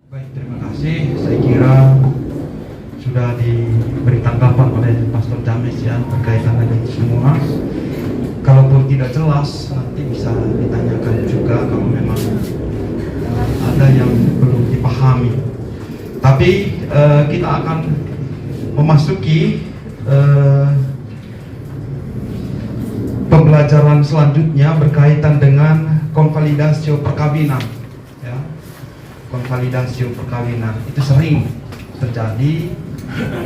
Baik, terima kasih. Saya kira sudah diberi tanggapan oleh Pastor James ya berkaitan dengan itu semua. Kalaupun tidak jelas, nanti bisa ditanyakan juga kalau memang ada yang belum dipahami. Tapi kita akan memasuki pembelajaran selanjutnya berkaitan dengan konvalidasio perkawinan. Ya. Konvalidasio perkawinan itu sering terjadi,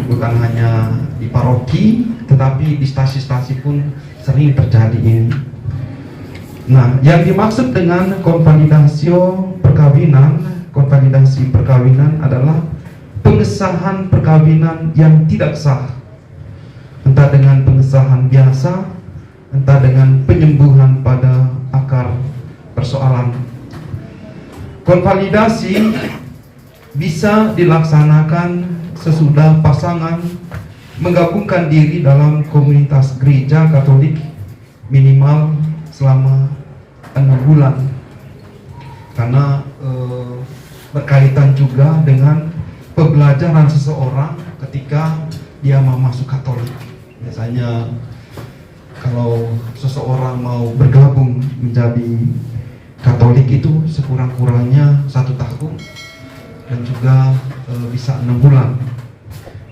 bukan hanya di paroki, tetapi di stasi-stasi pun sering terjadi ini. Nah, yang dimaksud dengan konvalidasio konvalidasi perkawinan adalah pengesahan perkawinan yang tidak sah, entah dengan pengesahan biasa, entah dengan penyembuhan pada akar persoalan. Konvalidasi bisa dilaksanakan sesudah pasangan menggabungkan diri dalam komunitas gereja Katolik minimal selama 6 bulan, karena berkaitan juga dengan pembelajaran seseorang ketika dia mau masuk Katolik. Biasanya kalau seseorang mau bergabung menjadi Katolik itu sekurang-kurangnya 1 tahun dan juga bisa 6 bulan.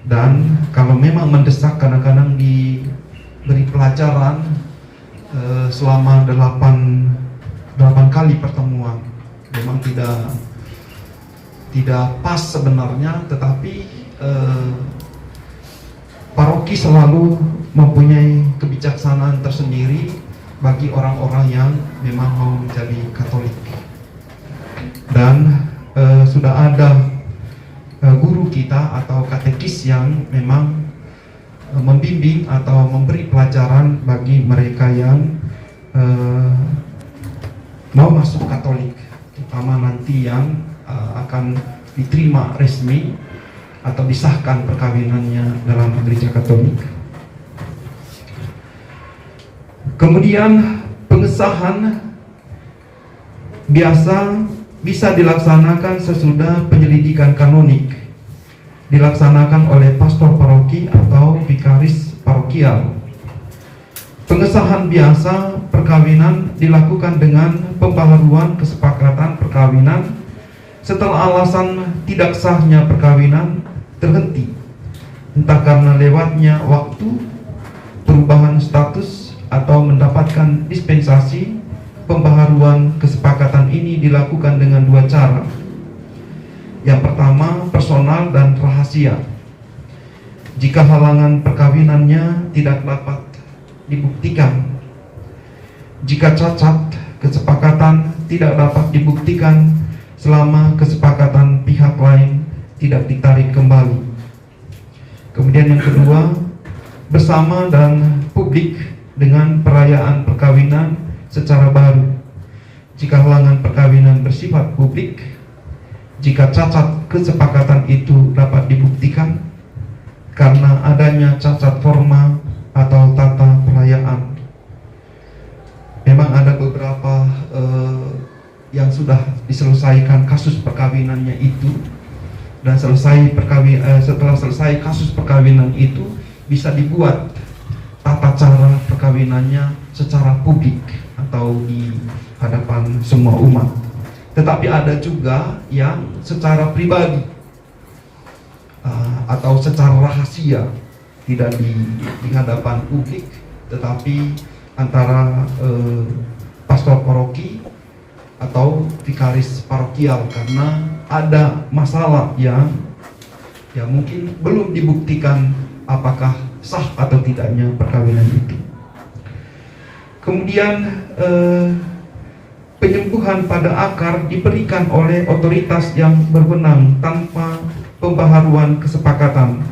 Dan kalau memang mendesak, kadang-kadang diberi pelajaran selama 8 kali pertemuan. Memang tidak pas sebenarnya, tetapi paroki selalu mempunyai kebijaksanaan tersendiri bagi orang-orang yang memang mau menjadi Katolik. Dan sudah ada guru kita atau katekis yang memang membimbing atau memberi pelajaran bagi mereka yang mau masuk Katolik, terutama nanti yang akan diterima resmi atau disahkan perkawinannya dalam gereja Katolik. Kemudian pengesahan biasa bisa dilaksanakan sesudah penyelidikan kanonik, dilaksanakan oleh pastor paroki atau vikaris parokial. Pengesahan biasa perkawinan dilakukan dengan pembaharuan kesepakatan perkawinan setelah alasan tidak sahnya perkawinan terhenti, entah karena lewatnya waktu, perubahan status, atau mendapatkan dispensasi. Pembaharuan kesepakatan ini dilakukan dengan 2 cara. Yang pertama, personal dan rahasia. Jika halangan perkawinannya tidak dapat dibuktikan, jika cacat kesepakatan tidak dapat dibuktikan selama kesepakatan pihak lain tidak ditarik kembali. Kemudian yang kedua, bersama dan publik dengan perayaan perkawinan secara baru. Jika halangan perkawinan bersifat publik, jika cacat kesepakatan itu dapat dibuktikan karena adanya cacat forma atau tata perayaan. Memang ada beberapa yang sudah diselesaikan kasus perkawinannya itu, dan setelah selesai kasus perkawinan itu bisa dibuat tata cara perkawinannya secara publik atau di hadapan semua umat. Tetapi ada juga yang secara pribadi atau secara rahasia, tidak di hadapan publik, tetapi antara pastor paroki atau vikaris parokial, karena ada masalah yang mungkin belum dibuktikan apakah sah atau tidaknya perkawinan itu. Kemudian penyembuhan pada akar diberikan oleh otoritas yang berwenang tanpa pembaharuan kesepakatan.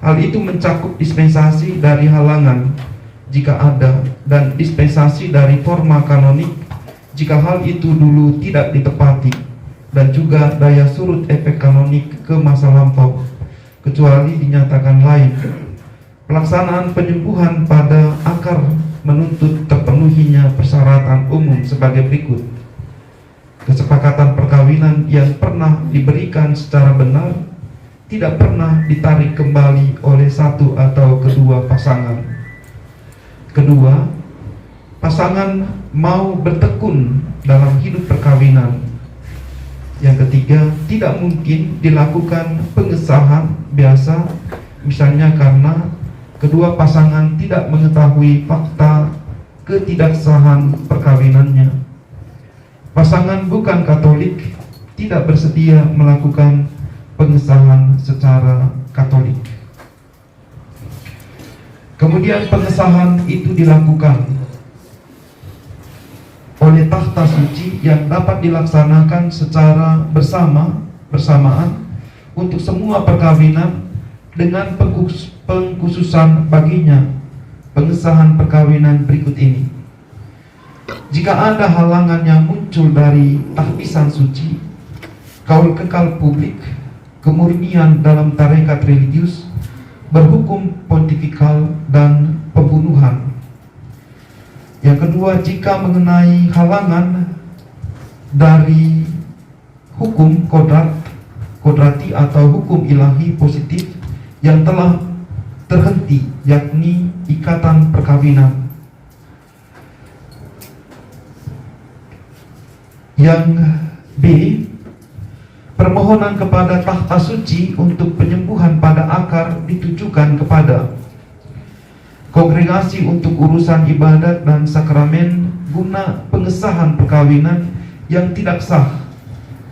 Hal itu mencakup dispensasi dari halangan jika ada, dan dispensasi dari forma kanonik jika hal itu dulu tidak ditepati, dan juga daya surut efek kanonik ke masa lampau kecuali dinyatakan lain. Pelaksanaan penyembuhan pada akar menuntut terpenuhinya persyaratan umum sebagai berikut. Kesepakatan perkawinan yang pernah diberikan secara benar tidak pernah ditarik kembali oleh satu atau kedua pasangan. Kedua, pasangan mau bertekun dalam hidup perkawinan. Yang ketiga, tidak mungkin dilakukan pengesahan biasa, misalnya karena kedua pasangan tidak mengetahui fakta ketidaksahan perkawinannya. Pasangan bukan Katolik tidak bersedia melakukan pengesahan secara Katolik. Kemudian pengesahan itu dilakukan oleh takhta suci yang dapat dilaksanakan secara bersamaan untuk semua perkawinan dengan pengkhususan baginya pengesahan perkawinan berikut ini. Jika ada halangan yang muncul dari tahbisan suci, kaul kekal publik, kemurnian dalam tarekat religius, berhukum pontifikal, dan pembunuhan. Yang kedua, jika mengenai halangan dari hukum kodrati atau hukum ilahi positif yang telah terhenti, yakni ikatan perkawinan. Yang B, permohonan kepada takhta suci untuk penyembuhan pada akar ditujukan kepada kongregasi untuk urusan ibadat dan sakramen guna pengesahan perkawinan yang tidak sah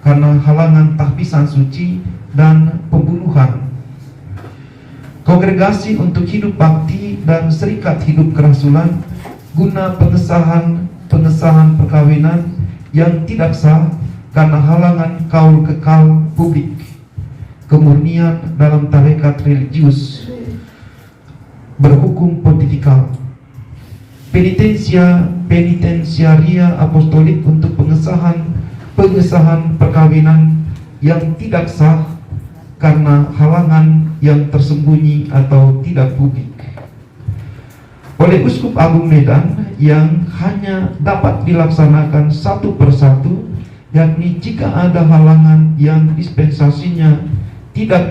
karena halangan tahbisan suci dan pembunuhan. Kongregasi untuk hidup bakti dan serikat hidup kerasulan guna pengesahan perkawinan yang tidak sah karena halangan kaul kekal publik, kemurnian dalam tarekat religius, berhukum pontifikal. Penitensiaria apostolik untuk pengesahan perkawinan yang tidak sah karena halangan yang tersembunyi atau tidak publik. Oleh Uskup Agung Medan yang hanya dapat dilaksanakan satu persatu, yakni jika ada halangan yang dispensasinya tidak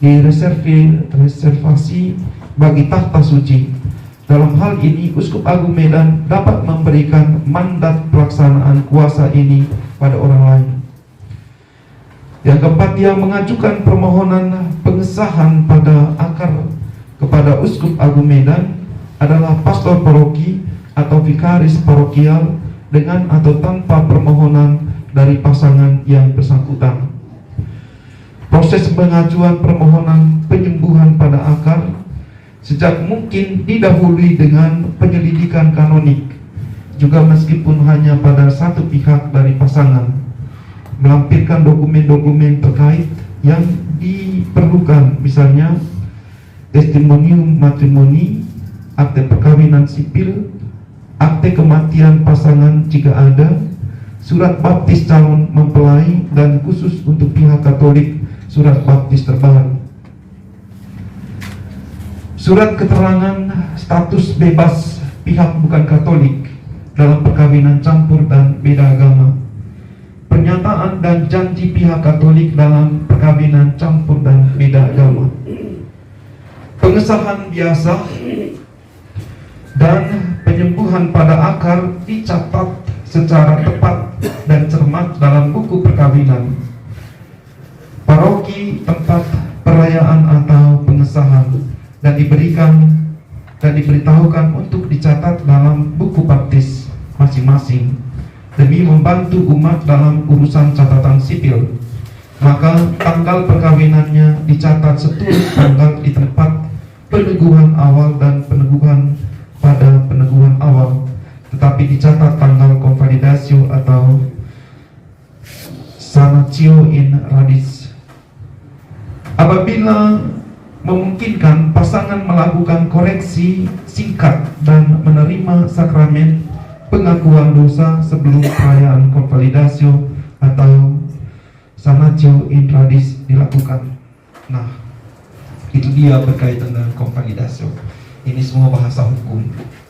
direservasi bagi takhta suci. Dalam hal ini, Uskup Agung Medan dapat memberikan mandat pelaksanaan kuasa ini pada orang lain. Yang keempat, yang mengajukan permohonan pengesahan pada akar kepada Uskup Agung Medan adalah pastor paroki atau vikaris parokial dengan atau tanpa permohonan dari pasangan yang bersangkutan. Proses pengajuan permohonan penyembuhan pada akar sejak mungkin didahului dengan penyelidikan kanonik, juga meskipun hanya pada satu pihak dari pasangan, melampirkan dokumen-dokumen terkait yang diperlukan, misalnya testimonium matrimoni, akte perkawinan sipil, akte kematian pasangan jika ada, surat baptis calon mempelai, dan khusus untuk pihak Katolik, surat baptis terbaru. Surat keterangan status bebas pihak bukan Katolik dalam perkawinan campur dan beda agama. Pernyataan dan janji pihak Katolik dalam perkawinan campur dan beda agama. Pengesahan biasa dan penyembuhan pada akar dicatat secara tepat dan cermat dalam buku perkawinan paroki tempat perayaan atau pengesahan, dan diberitahukan untuk dicatat dalam buku baptis masing-masing demi membantu umat dalam urusan catatan sipil. Maka tanggal perkawinannya dicatat seturut tanggal di tempat peneguhan awal dan peneguhan pada peneguhan awal, tetapi dicatat tanggal konvalidasio atau sanatio in radis. Apabila memungkinkan, pasangan melakukan koreksi singkat dan menerima sakramen pengakuan dosa sebelum perayaan konvalidasio atau sanatio in radis dilakukan. Nah, itu dia berkaitan dengan konvalidasio. Ini semua bahasa hukum,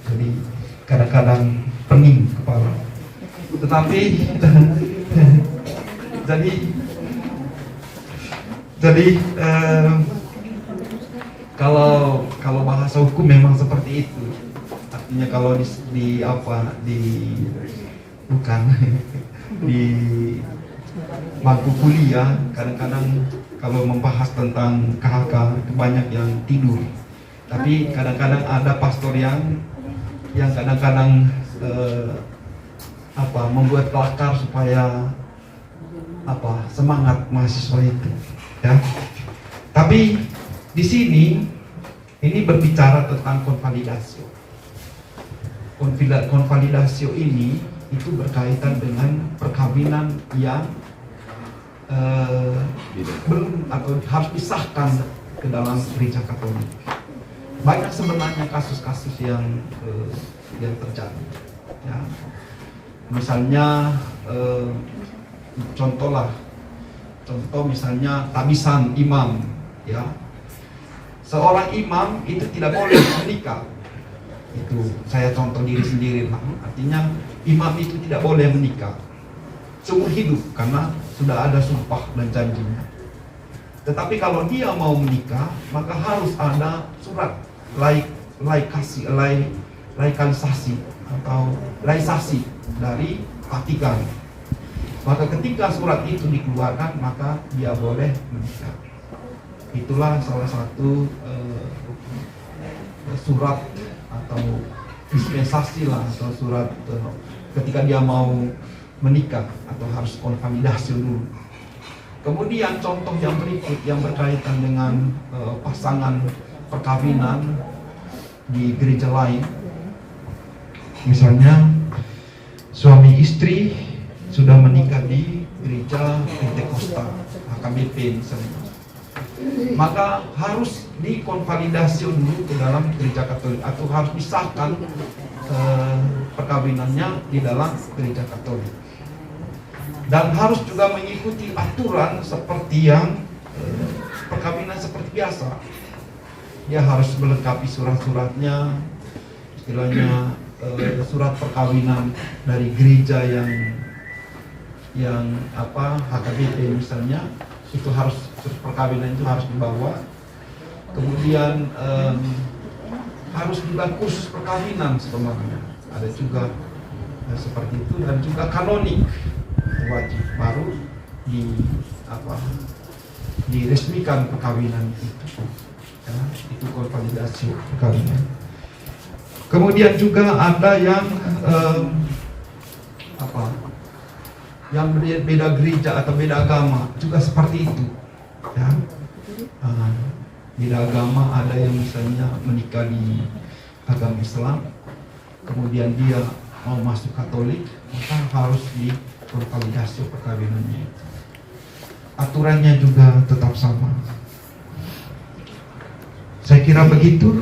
jadi kadang-kadang pening kepala. Tetapi jadi kalau bahasa hukum memang seperti itu. Artinya kalau bukan di bangku kuliah, kadang-kadang kalau membahas tentang KHK itu banyak yang tidur. Tapi kadang-kadang ada pastor yang kadang-kadang membuat kelakar supaya semangat mahasiswa itu, ya. Tapi di sini ini berbicara tentang konvalidasi. Konvalidasi ini itu berkaitan dengan perkawinan yang belum atau harus disahkan ke dalam gereja Katolik. Banyak sebenarnya kasus-kasus yang terjadi, ya. Misalnya contoh misalnya tabisan imam, ya. Seorang imam itu tidak boleh menikah. Itu saya contoh diri sendiri lah. Artinya imam itu tidak boleh menikah seumur hidup karena sudah ada sumpah dan janjinya. Tetapi kalau dia mau menikah, maka harus ada surat laikalisasi atau laisasi dari Vatikan. Maka ketika surat itu dikeluarkan, maka dia boleh menikah. Itulah salah satu surat atau dispensasi lah, atau surat ketika dia mau menikah atau harus konvalidasi dulu. Kemudian contoh yang berikut yang berkaitan dengan pasangan perkawinan di gereja lain, misalnya suami istri sudah menikah di gereja Pentakosta HKBP misalnya, maka harus dikonvalidasi dulu ke dalam gereja Katolik atau harus disahkan perkawinannya di dalam gereja Katolik, dan harus juga mengikuti aturan seperti yang perkawinan seperti biasa. Dia harus melengkapi surat-suratnya, istilahnya surat perkawinan dari gereja yang HKBP misalnya, itu harus perkawinan itu harus dibawa. Kemudian harus juga kursus perkawinan sebenarnya, ada juga seperti itu, dan juga kanonik wajib, baru diresmikan perkawinan itu, ya, itu konvalidasi perkawinan. Kemudian juga ada yang yang beda gereja atau beda agama juga seperti itu, ya. Beda agama, ada yang misalnya menikah di agama Islam, kemudian dia mau masuk Katolik, maka harus dikonvalidasi perkawinannya. Aturannya juga tetap sama. Saya kira begitu.